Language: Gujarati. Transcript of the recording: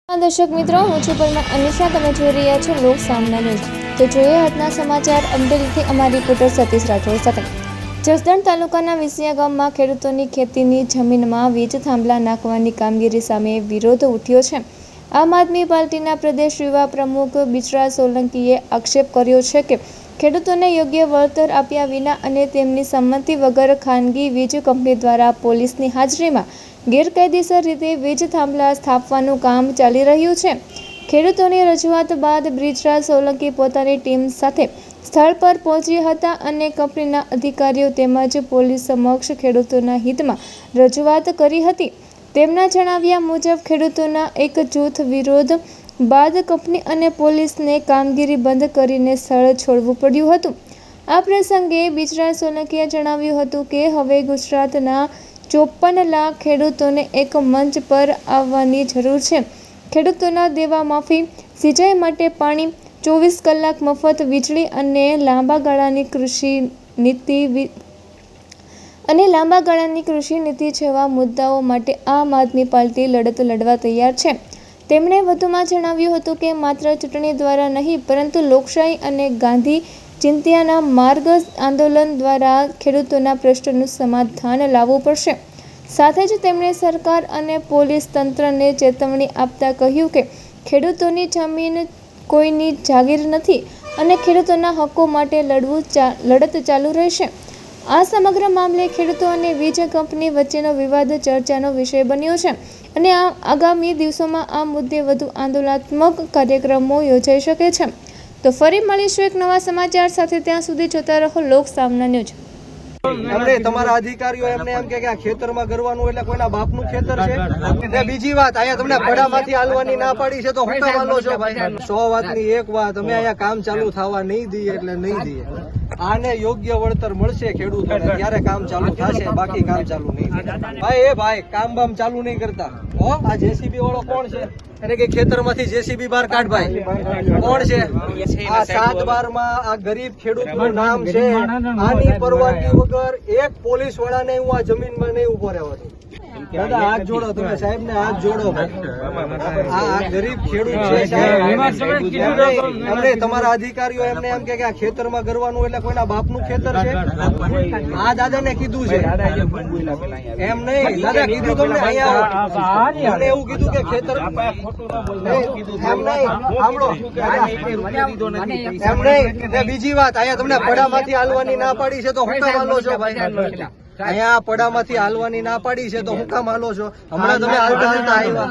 દર્શક મિત્રો, હું છું પરમાર અનિશા. તમે જોઈ રહ્યા છો લોક સામના ન્યૂઝ. તો જોઈએ આજના સમાચાર અમરેલીથી અમારી રિપોર્ટર સતીશ રાઠોડ સાથે. જસદણ તાલુકાના વિસિયા ગામમાં ખેડૂતોની ખેતીની જમીનમાં વીજ થાંભલા નાખવાની કામગીરી સામે વિરોધ ઉઠ્યો છે. આમ આદમી પાર્ટીના પ્રદેશ યુવા પ્રમુખ બિચરા સોલંકીએ આક્ષેપ કર્યો છે કે ખેડૂતોને યોગ્ય વળતર આપ્યા વિના અને તેમની સંમતિ વગર ખાનગી વીજ કંપની દ્વારા પોલીસની હાજરીમાં ગેરકાયદેસર રીતે વીજ થાંભલા સ્થાપવાનું કામ ચાલી રહ્યું છે. ખેડૂતોની રજૂઆત બાદ બ્રિજરાજ સોલંકી પોતાની ટીમ સાથે સ્થળ પર પહોંચ્યા હતા અને કંપનીના અધિકારીઓ તેમજ પોલીસ સમક્ષ ખેડૂતોના હિતમાં રજૂઆત કરી હતી. તેમના જણાવ્યા મુજબ ખેડૂતોના એક જૂથ વિરોધ બાદ કંપની અને પોલીસને કામગીરી બંધ કરીને સ્થળ છોડવું પડ્યું હતું. આ પ્રસંગે બિચરા સોલંકીએ જણાવ્યું હતું કે હવે ગુજરાતના 54 લાખ ખેડૂતોને એક મંચ પર આવવાની જરૂર છે. ખેડૂતોના દેવા માફી, સિંચાઈ માટે પાણી, 24 કલાક મફત વીજળી અને લાંબા ગાળાની કૃષિ નીતિ જેવા મુદ્દાઓ માટે આમ આદમી પાર્ટી લડત લડવા તૈયાર છે. તેમણે વધુમાં જણાવ્યું હતું કે માત્ર ચૂંટણી દ્વારા નહીં પરંતુ લોકશાહી અને ગાંધી ચિંત્યાના માર્ગ આંદોલન દ્વારા ખેડૂતોના પ્રશ્નોનું સમાધાન લાવવું પડશે. સાથે જ તેમણે સરકાર અને પોલીસ તંત્રને ચેતવણી આપતા કહ્યું કે ખેડૂતોની જમીન કોઈની જાગીર નથી અને ખેડૂતોના હકો માટે લડત ચાલુ રહેશે. આ સમગ્ર મામલે ખેડૂતો અને વીજ કંપની વચ્ચેનો વિવાદ ચર્ચાનો વિષય બન્યો છે અને આગામી દિવસોમાં આ મુદ્દે વધુ આંદોલનાત્મક કાર્યક્રમો યોજાઈ શકે છે. તો ફરી મળીશું એક નવા સમાચાર સાથે. ત્યાં સુધી જોતા રહો લોક સામના ન્યૂઝ. એમને તમારા અધિકારીઓ એમને એમ કે આ ખેતરમાં કરવાનું એટલે કોઈના બાપનું ખેતર છે. બીજી વાત, અહીંયા તમને પડામાંથી હાલવાની ના પાડી છે તો હું કામ હાલો છો ભાઈ? 100 વાતની એક વાત, અમે અહીંયા કામ ચાલુ થવા નહીં દઈએ એટલે નહીં દઈએ. આને યોગ્ય વળતર મળશે ખેડૂતોને ત્યારે કામ ચાલુ થશે, બાકી કામ ચાલુ નહીં થાય. ભાઈ કામ બામ ચાલુ નહીં કરતા. આ જેસીબી વાળો કોણ છે? એને કે ખેતરમાંથી જેસીબી બહાર કાઢ ભાઈ. કોણ છે આ? 7/12 માં આ ગરીબ ખેડૂતનું નામ છે. આની પરવાનગી વગર એક પોલીસ વાળાને હું આ જમીનમાં નહીં ઉભો રહેવાનો. દાદા હાથ જોડો, તમે સાહેબ ને હાથ જોડો. આ ગરીબ ખેડૂત છે એમને તમારા અધિકારીઓ એમને એમ કે આ ખેતરમાં કરવાનું એટલે કોઈના બાપનું ખેતર છે. આ દાદા ને કીધું છે એમ નહીં. દાદા કીધું તમને અહીંયા મને એવું કીધું કે ખેતર એમ નહીં. બીજી વાત, અહીંયા તમને પડામાંથી હાલવાની ના પાડી છે તો હું કામ હાલો છો ભાઈ? અહીંયા પડામાંથી હાલવાની ના પાડી છે તો હું કામ હાલો છો? હમણાં તમે હાલતા આવ્યા.